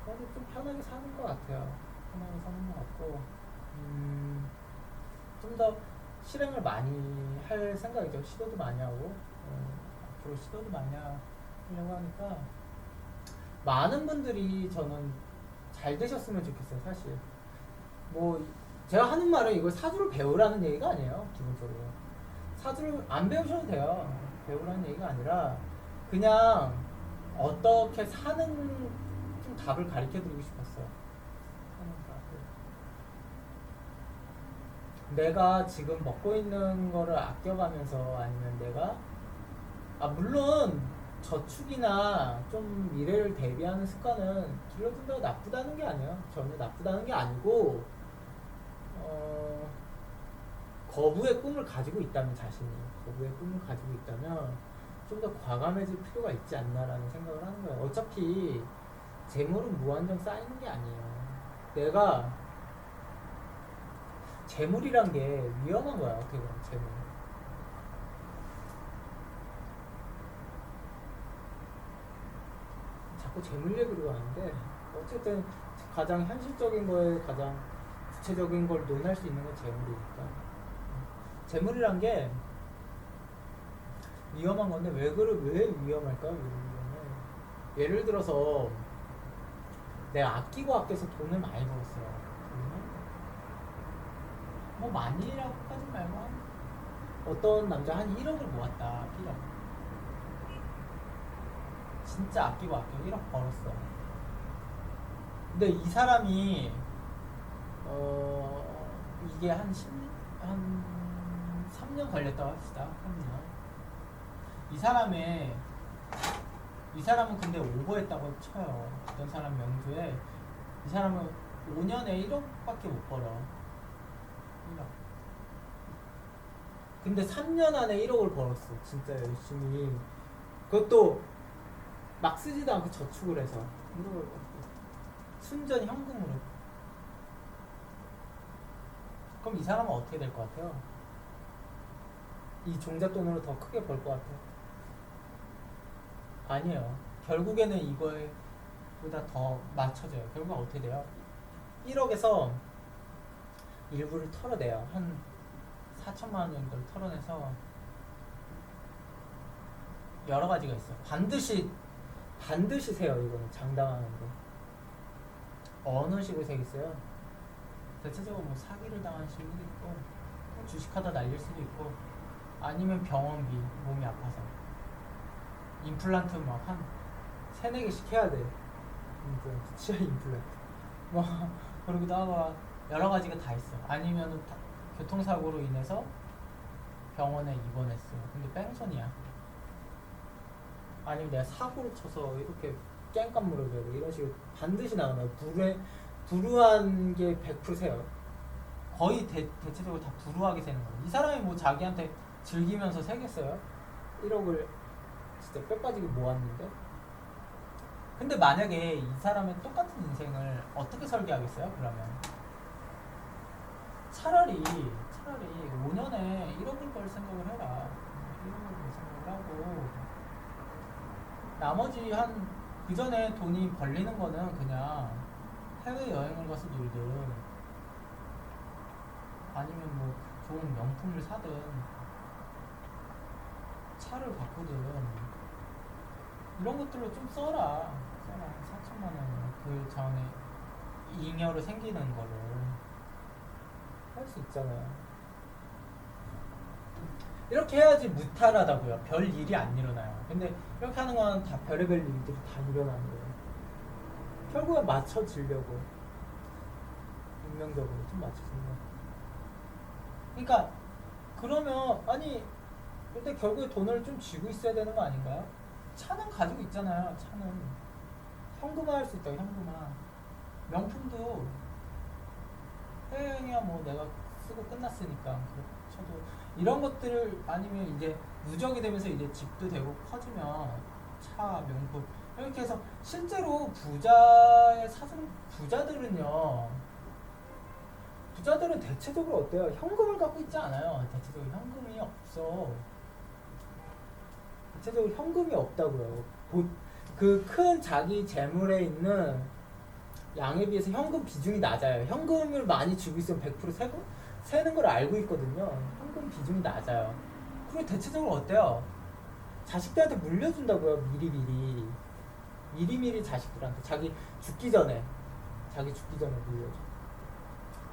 그래도 좀 편하게 사는 것 같아요. 편하게 사는 것 같고 좀 더 실행을 많이 할 생각이죠. 시도도 많이 하고 앞으로 시도도 많이 하려고 하니까 많은 분들이 저는 잘 되셨으면 좋겠어요. 사실 뭐 제가 하는 말은 이걸 사주를 배우라는 얘기가 아니에요. 기본적으로 사주를 안 배우셔도 돼요. 배우라는 얘기가 아니라 그냥 어떻게 사는 좀 답을 가르쳐드리고 싶었어요. 사는 답을. 내가 지금 먹고 있는 거를 아껴가면서 아니면 내가 물론 저축이나 좀 미래를 대비하는 습관은 길러둔다고 나쁘다는 게 아니에요. 전혀 나쁘다는 게 아니고 거부의 꿈을 가지고 있다면 자신이 거부의 꿈을 가지고 있다면 좀 더 과감해질 필요가 있지 않나라는 생각을 하는 거예요. 어차피 재물은 무한정 쌓이는 게 아니에요. 내가 재물이란 게 위험한 거야. 어떻게 보면 재물. 자꾸 재물 얘기로 하는데 어쨌든 가장 현실적인 거에 가장 구체적인 걸 논할 수 있는 건 재물이니까. 재물이란 게 위험한 건데 왜 위험할까요? 왜 위험해? 예를 들어서 내가 아껴서 돈을 많이 벌었어요. 뭐 많이라고까지 말고 어떤 남자 한 1억을 모았다. 1억. 진짜 아끼고 1억 벌었어. 근데 이 사람이 이게 한 3년 걸렸다고 합시다. 3년. 이 사람은 근데 오버했다고 쳐요. 어떤 사람 명주에 이 사람은 5년에 1억밖에 못 벌어. 1억. 근데 3년 안에 1억을 벌었어. 진짜 열심히. 그것도 막 쓰지도 않고 저축을 해서 1억을 벌었어. 순전 현금으로. 그럼 이 사람은 어떻게 될 것 같아요? 이 종잣돈으로 더 크게 벌 것 같아요? 아니에요. 결국에는 이거에 보다 더 맞춰져요. 결국 어떻게 돼요? 1억에서 일부를 털어내요. 한 4천만 원 정도를 털어내서 여러 가지가 있어요. 반드시 세요. 이거는 장담하는 거. 어느 식으로 세겠어요? 대체적으로 뭐 사기를 당한 식으로 있고, 뭐 주식하다 날릴 수도 있고, 아니면 병원비, 몸이 아파서 임플란트 막 한 3-4개씩 해야 돼. 임플란트, 치아 임플란트 뭐 그러기도 하고 여러 가지가 다 있어. 아니면 교통사고로 인해서 병원에 입원했어. 근데 뺑소니야. 아니면 내가 사고를 쳐서 이렇게 깽값물을 내고 이런 식으로 반드시 나오나요? 불우한 게 100% 세요. 거의 대체적으로 다 불우하게 세는 거예요. 이 사람이 뭐 자기한테 즐기면서 세겠어요? 1억을 진짜 뼈 빠지게 모았는데. 근데 만약에 이 사람의 똑같은 인생을 어떻게 설계하겠어요? 그러면 차라리 5년에 1억을 벌 생각을 해라. 1억을 벌 생각을 하고 나머지 그 전에 돈이 벌리는 거는 그냥 해외 여행을 가서 놀든 아니면 뭐 좋은 명품을 사든 차를 바꾸든 이런 것들로 좀 써라. 4천만 원. 그 전에 잉여로 생기는 거를 할 수 있잖아요. 이렇게 해야지 무탈하다고요. 별 일이 안 일어나요. 근데 이렇게 하는 건 다 별의별 일들이 다 일어나는 거예요. 결국엔 맞춰지려고. 운명적으로 좀 맞춰지는. 그러니까 그러면 아니 근데 결국에 돈을 좀 쥐고 있어야 되는 거 아닌가요? 차는 가지고 있잖아요. 차는 현금화 할 수 있다고. 현금화. 명품도 해외여행이야 뭐 내가 쓰고 끝났으니까 쳐도 이런 것들을 아니면 이제 누적이 되면서 이제 집도 되고 커지면 차, 명품 이렇게 해서 실제로 부자들은 대체적으로 어때요? 현금을 갖고 있지 않아요. 대체적으로 현금이 없어. 대체적으로 현금이 없다고요. 그 큰 자기 재물에 있는 양에 비해서 현금 비중이 낮아요. 현금을 많이 쥐고 있으면 100% 세는 걸 알고 있거든요. 현금 비중이 낮아요. 그리고 대체적으로 어때요? 자식들한테 물려준다고요. 미리미리 자식들한테 자기 죽기 전에 물려줘.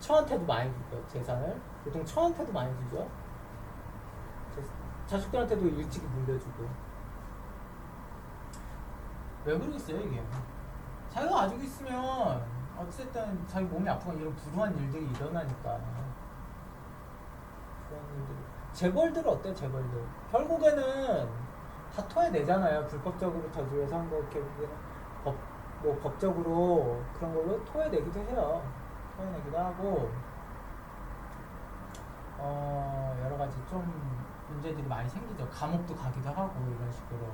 처한테도 많이 주죠. 재산을 보통 처한테도 많이 주죠. 자식들한테도 일찍이 물려주고. 왜 그러겠어요 이게? 자기가 가지고 있으면 어쨌든 자기 몸이 아프거나 이런 불우한 일들이 일어나니까. 불우한 일들이. 재벌들 어때? 재벌들 결국에는 다 토해내잖아요. 불법적으로 저주해서 한 거 결국에는 법적으로 그런 걸로 토해내기도 해요. 토해내기도 하고 여러 가지 좀 문제들이 많이 생기죠. 감옥도 가기도 하고 이런 식으로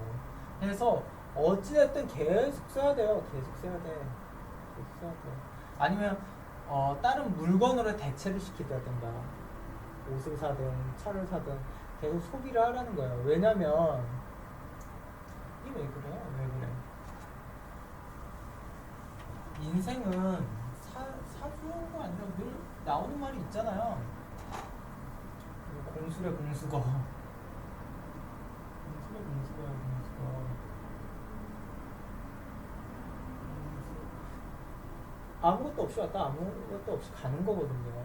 해서 어찌됐든 계속 써야 돼요. 계속 써야 돼. 아니면 다른 물건으로 대체를 시키다든가 옷을 사든 차를 사든 계속 소비를 하라는 거예요. 왜냐면 이게 왜 그래요? 왜 그래? 인생은 사주가 아니라 늘 나오는 말이 있잖아요. 공수래 공수거. 아무것도 없이 왔다 아무것도 없이 가는 거거든요.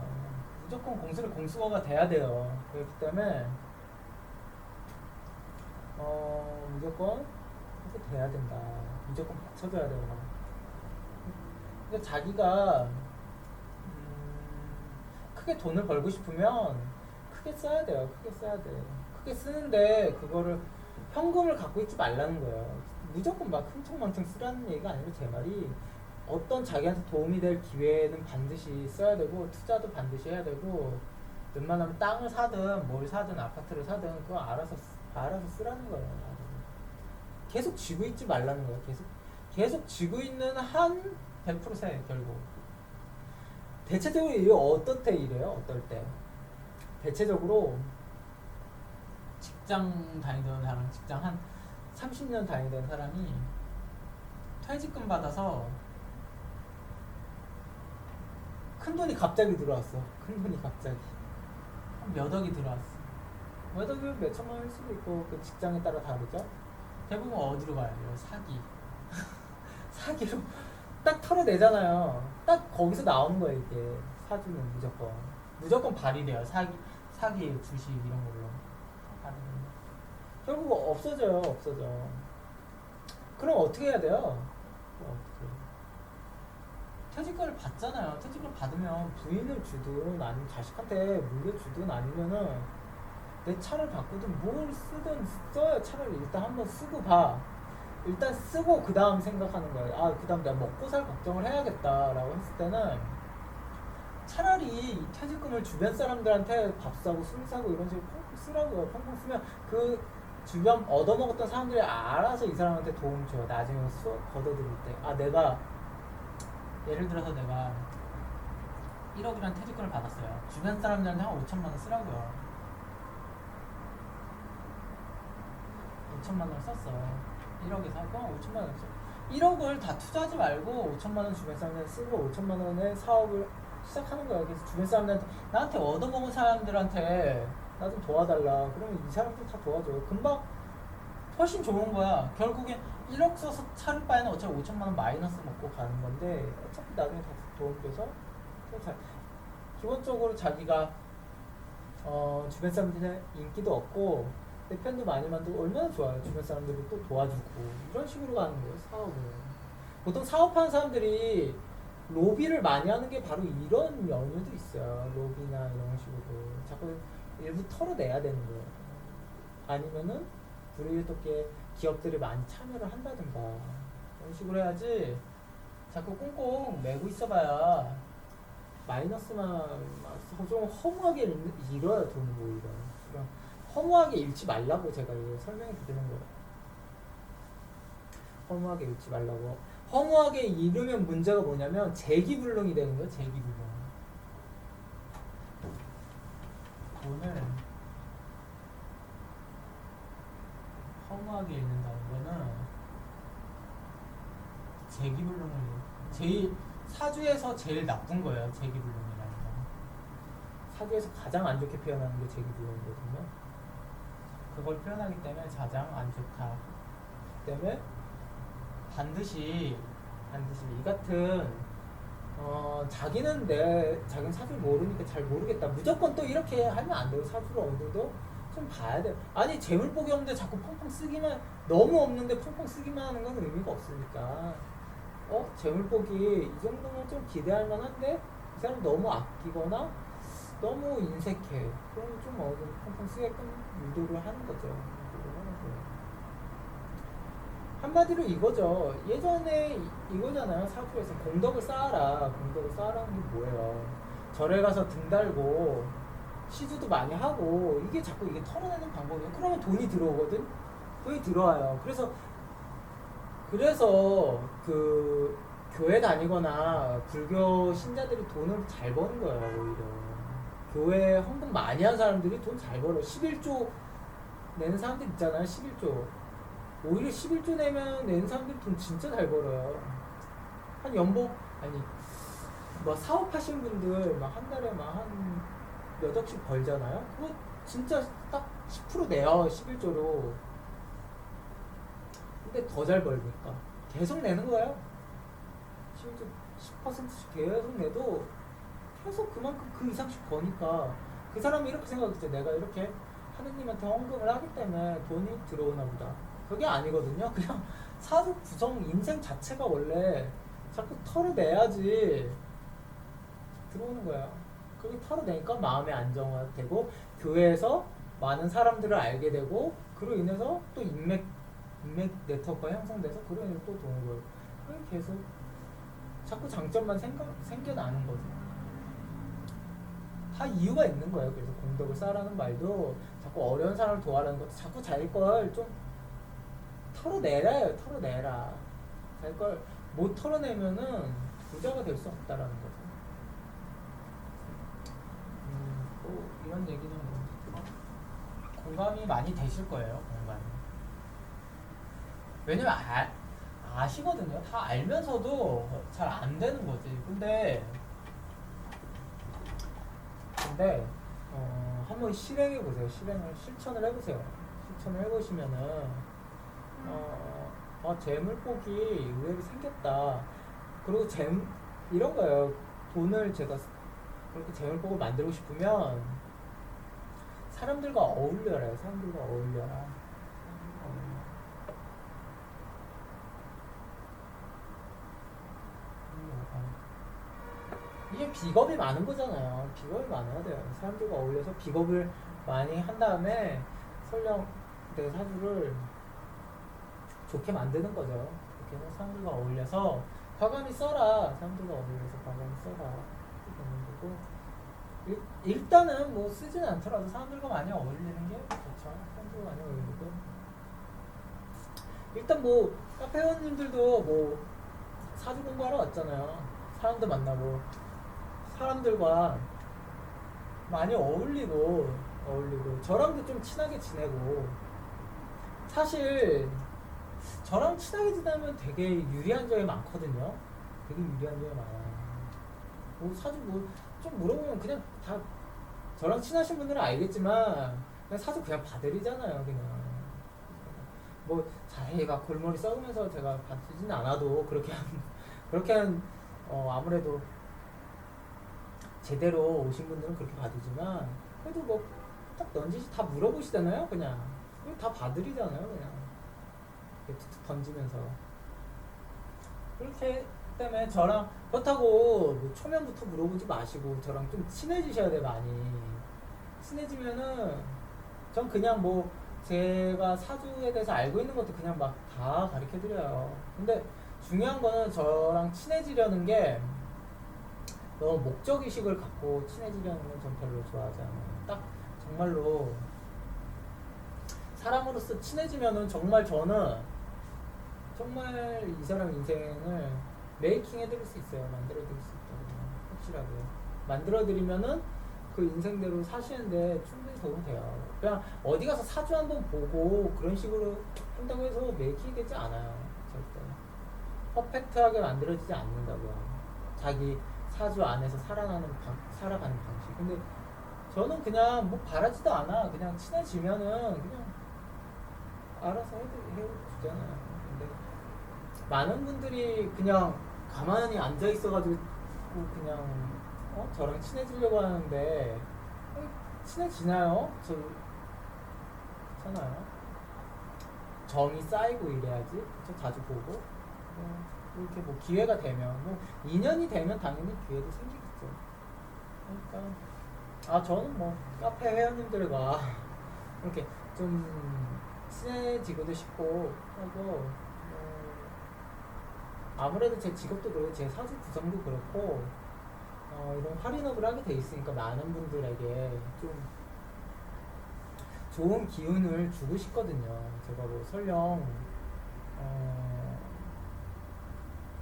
무조건 공수래 공수거가 돼야 돼요. 그렇기 때문에 무조건 그렇게 돼야 된다. 무조건 맞춰줘야 돼요. 근데 자기가 크게 돈을 벌고 싶으면 크게 써야 돼요. 크게 써야 돼. 크게 쓰는데 그거를 현금을 갖고 있지 말라는 거예요. 무조건 막 흥청망청 쓰라는 얘기가 아니고 제 말이 어떤 자기한테 도움이 될 기회는 반드시 써야 되고 투자도 반드시 해야 되고 웬만하면 땅을 사든 뭘 사든 아파트를 사든 그거 알아서 쓰라는 거예요. 계속 쥐고 있지 말라는 거예요. 계속 쥐고 있는 한 100% 결국. 대체적으로 이게 어떨 때 이래요? 어떨 때? 대체적으로 직장 다니던 사람, 직장 한 30년 다니던 사람이 퇴직금 받아서 큰 돈이 갑자기 들어왔어. 큰 돈이 갑자기. 한 몇 억이 들어왔어. 몇 억이면 몇 천만 원일 수도 있고, 그 직장에 따라 다르죠? 대부분 어디로 가야 돼요? 사기. 사기로 딱 털어내잖아요. 딱 거기서 나오는 거예요, 이게. 사주는 무조건. 무조건 발휘돼요. 사기, 주식 이런 걸로. 결국 없어져요, 없어져. 그럼 어떻게 해야 돼요? 어떻게. 퇴직금을 받잖아요. 퇴직금을 받으면 부인을 주든 아니면 자식한테 물려주든 아니면은 내 차를 바꾸든 뭘 쓰든 써요. 차를 일단 한번 쓰고 봐. 일단 쓰고 그 다음 생각하는 거예요. 아, 그 다음 내가 먹고 살 걱정을 해야겠다라고 했을 때는 차라리 퇴직금을 주변 사람들한테 밥 사고 술 사고 이런 식으로 펑펑 쓰라고요. 펑펑 쓰면 그 주변 얻어먹었던 사람들이 알아서 이 사람한테 도움 줘요. 나중에 수업 걷어들일 때. 아, 내가 예를 들어서 내가 1억이라는 퇴직금을 받았어요. 주변 사람들한테 한 5천만 원 쓰라고요. 5천만 원을 썼어. 1억에서 한 5천만 원 써. 1억을 다 투자하지 말고 5천만 원 주변 사람들한테 쓰고 5천만 원의 사업을 시작하는 거야. 그래서 주변 사람들한테 나한테 얻어먹은 사람들한테 나 좀 도와달라. 그러면 이 사람들 다 도와줘. 금방 훨씬 좋은 거야. 결국엔 1억 써서 차를 바에는 어차피 5천만 원 마이너스 먹고 가는 건데 어차피 나중에 다 도움 줘서 기본적으로 자기가 주변 사람들한테 인기도 얻고 내 편도 많이 만들고 얼마나 좋아요. 주변 사람들이 또 도와주고 이런 식으로 가는 거예요. 사업을. 보통 사업하는 사람들이 로비를 많이 하는 게 바로 이런 연유도 있어요. 로비나 이런 식으로 자꾸 일부 털어내야 되는 거예요. 아니면은 불이웃돕게 기업들이 많이 참여를 한다든가 이런 식으로 해야지 자꾸 꽁꽁 메고 있어봐야 마이너스만 좀 허무하게 잃어요. 돈을 오히려. 그냥 허무하게 잃지 말라고 제가 이거 설명해 드리는 거예요. 허무하게 잃지 말라고. 허무하게 잃으면 문제가 뭐냐면 재기불능이 되는 거예요. 재기불능. 돈을 허무하게 잃는다는 거는 재기불능을 제일 사주에서 제일 나쁜 거예요. 재기불능이라는 거. 사주에서 가장 안 좋게 표현하는 게 재기불능이거든요. 그걸 표현하기 때문에 가장 안 좋다. 때문에 반드시 이 같은 자기는 사주를 모르니까 잘 모르겠다. 무조건 또 이렇게 하면 안 돼요. 사주를 어느 정도 좀 봐야 돼요. 아니 재물복이 없는데 자꾸 펑펑 쓰기만 너무 없는데 펑펑 쓰기만 하는 건 의미가 없으니까. 재물복이 이 정도면 좀 기대할 만한데 이 사람 너무 아끼거나 너무 인색해. 그럼 좀 어느 정도 펑펑 쓰게끔 유도를 하는 거죠. 한마디로 이거죠. 예전에 이거잖아요. 사주에서 공덕을 쌓아라. 공덕을 쌓아라는 게 뭐예요? 절에 가서 등 달고 시주도 많이 하고 이게 자꾸 이게 털어내는 방법이에요. 그러면 돈이 들어오거든. 돈이 들어와요. 그래서 그 교회 다니거나 불교 신자들이 돈을 잘 버는 거예요. 오히려 교회 헌금 많이 한 사람들이 돈 잘 벌어요. 11조 내는 사람들 있잖아요. 11조. 오히려 11조 내는 사람들이 돈 진짜 잘 벌어요. 한 연봉 뭐 사업하신 분들 막 한 달에 막 한 몇 억씩 벌잖아요. 그거 진짜 딱 10% 내요. 11조로. 근데 더 잘 벌니까 계속 내는 거예요. 11조 10%씩 계속 내도 계속 그만큼 그 이상씩 버니까 그 사람이 이렇게 생각했죠. 내가 이렇게 하느님한테 헌금을 하기 때문에 돈이 들어오나 보다. 그게 아니거든요. 그냥 사주 구성 인생 자체가 원래 자꾸 털어내야지 들어오는 거야. 그게 털어내니까 마음의 안정화 되고 교회에서 많은 사람들을 알게 되고 그로 인해서 또 인맥 네트워크가 형성돼서 그로 인해서 또 돈을 벌고 그게 계속 자꾸 장점만 생겨나는 거죠. 다 이유가 있는 거예요. 그래서 공덕을 쌓으라는 말도 자꾸 어려운 사람을 도와라는 것도 자꾸 자기 걸 좀 털어내라요. 털어내라. 자기 걸 못 털어내면은 부자가 될 수 없다라는 거죠. 또 이런 얘기는 뭐 공감이 많이 되실 거예요. 공감이. 왜냐면 아시거든요. 다 알면서도 잘 안 되는 거지. 근데 한번 실행해 보세요. 실천을 해보세요. 실천을 해보시면은 재물복이 의외로 생겼다. 그리고 이런 거예요. 돈을 제가 그렇게 재물복을 만들고 싶으면 사람들과 어울려라. 사람들과 어울려라. 이게 비겁이 많은 거잖아요. 비겁이 많아야 돼요. 사람들과 어울려서 비겁을 많이 한 다음에 설령 내 사주를 좋게 만드는 거죠. 그렇게 해서 사람들과 어울려서 과감히 써라. 사람들과 어울려서 과감히 써라. 이렇게 되는 거고 일단은 뭐 쓰지는 않더라도 사람들과 많이 어울리는 게 좋죠. 사람들과 많이 어울리고 일단 뭐 카페 회원님들도 뭐 사주 공부하러 왔잖아요. 사람들 만나고 사람들과 많이 어울리고 저랑도 좀 친하게 지내고 사실 저랑 친하게 지내면 되게 유리한 점이 많거든요. 되게 유리한 점이 많아요. 뭐 사주 뭐 좀 물어보면 그냥 다 저랑 친하신 분들은 알겠지만 그냥 사주 그냥 봐드리잖아요. 그냥 뭐 자기가 골머리 썩으면서 제가 봐주진 않아도 그렇게 아무래도 제대로 오신 분들은 그렇게 봐주지만 그래도 뭐 딱 넌지시 다 물어보시잖아요. 그냥 다 봐드리잖아요. 그냥 툭툭 던지면서 그렇게 때문에 저랑 그렇다고 뭐 초면부터 물어보지 마시고 저랑 좀 친해지셔야 돼요. 많이 친해지면은 전 그냥 뭐 제가 사주에 대해서 알고 있는 것도 그냥 막 다 가르쳐 드려요. 근데 중요한 거는 저랑 친해지려는 게 너무 목적의식을 갖고 친해지려는 건 전 별로 좋아하지 않아요. 딱 정말로 사람으로서 친해지면은 정말 저는 정말 이 사람 인생을 메이킹 해드릴 수 있어요. 만들어드릴 수 있다고 확실하게 만들어드리면은 그 인생대로 사시는데 충분히 도움이 돼요. 그냥 어디 가서 사주 한번 보고 그런 식으로 한다고 해서 메이킹이 되지 않아요. 절대 퍼펙트하게 만들어지지 않는다고요. 자기 사주 안에서 살아가는 방식. 근데 저는 그냥 뭐 바라지도 않아. 그냥 친해지면은 그냥 알아서 해주잖아요. 근데 많은 분들이 그냥 가만히 앉아 있어가지고 그냥 저랑 친해지려고 하는데 친해지나요? 그렇잖아요. 정이 쌓이고 이래야지. 저 자주 보고 이렇게 뭐 기회가 되면 뭐 인연이 되면 당연히 기회도 생기겠죠. 그러니까 저는 뭐 카페 회원님들과 이렇게 좀 친해지고도 싶고 하고 아무래도 제 직업도 그렇고 제 사주 구성도 그렇고 이런 할인업을 하게 돼 있으니까 많은 분들에게 좀 좋은 기운을 주고 싶거든요. 제가 뭐 설령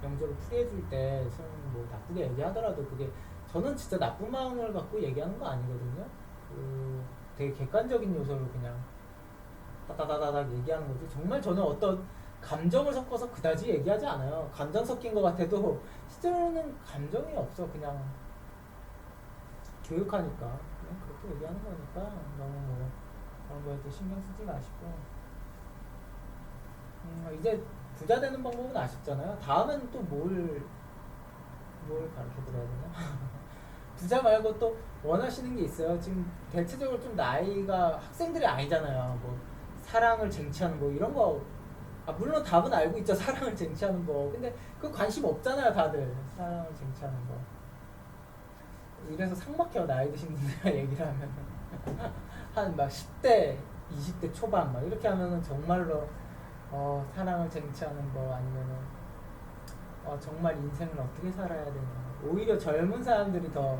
명절을 풀이해줄 때 뭐 나쁘게 얘기하더라도 그게 저는 진짜 나쁜 마음을 갖고 얘기하는 거 아니거든요. 되게 객관적인 요소로 그냥 따다다다닥 얘기하는 거지. 정말 저는 어떤 감정을 섞어서 그다지 얘기하지 않아요. 감정 섞인 것 같아도 실제로는 감정이 없어. 그냥 교육하니까 그냥 그렇게 얘기하는 거니까 너무 뭐 그런 거에도 신경 쓰지 마시고 이제 부자 되는 방법은 아쉽잖아요. 다음엔 또 뭘 가르쳐 드려야 되나? 부자 말고 또 원하시는 게 있어요. 지금 대체적으로 좀 나이가 학생들이 아니잖아요. 뭐 사랑을 쟁취하는 거 이런 거 물론 답은 알고 있죠. 사랑을 쟁취하는 거. 근데 그 관심 없잖아요. 다들 사랑을 쟁취하는 거. 이래서 삭 막혀 나이 드신 분들이랑 얘기를 하면 한 막 10대, 20대 초반 막 이렇게 하면은 정말로 사랑을 쟁취하는 거 아니면은 정말 인생을 어떻게 살아야 되냐. 오히려 젊은 사람들이 더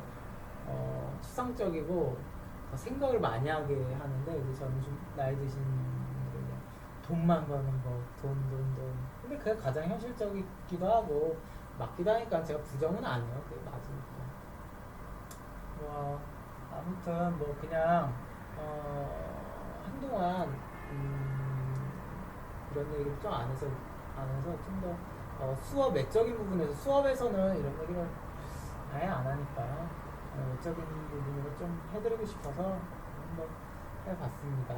추상적이고 더 생각을 많이 하게 하는데 이제 저는 좀 나이 드신 분들은 그냥 돈만 버는 거, 돈, 돈, 돈. 근데 그게 가장 현실적이기도 하고 맞기도 하니까 제가 부정은 안 해요. 그게 맞으니까. 뭐 아무튼 뭐 그냥 한동안 이런 얘기를 좀 안 해서 좀 더 수업 외적인 부분에서 수업에서는 이런 얘기를 아예 안 하니까 외적인 부분으로 좀 해드리고 싶어서 한번 해봤습니다.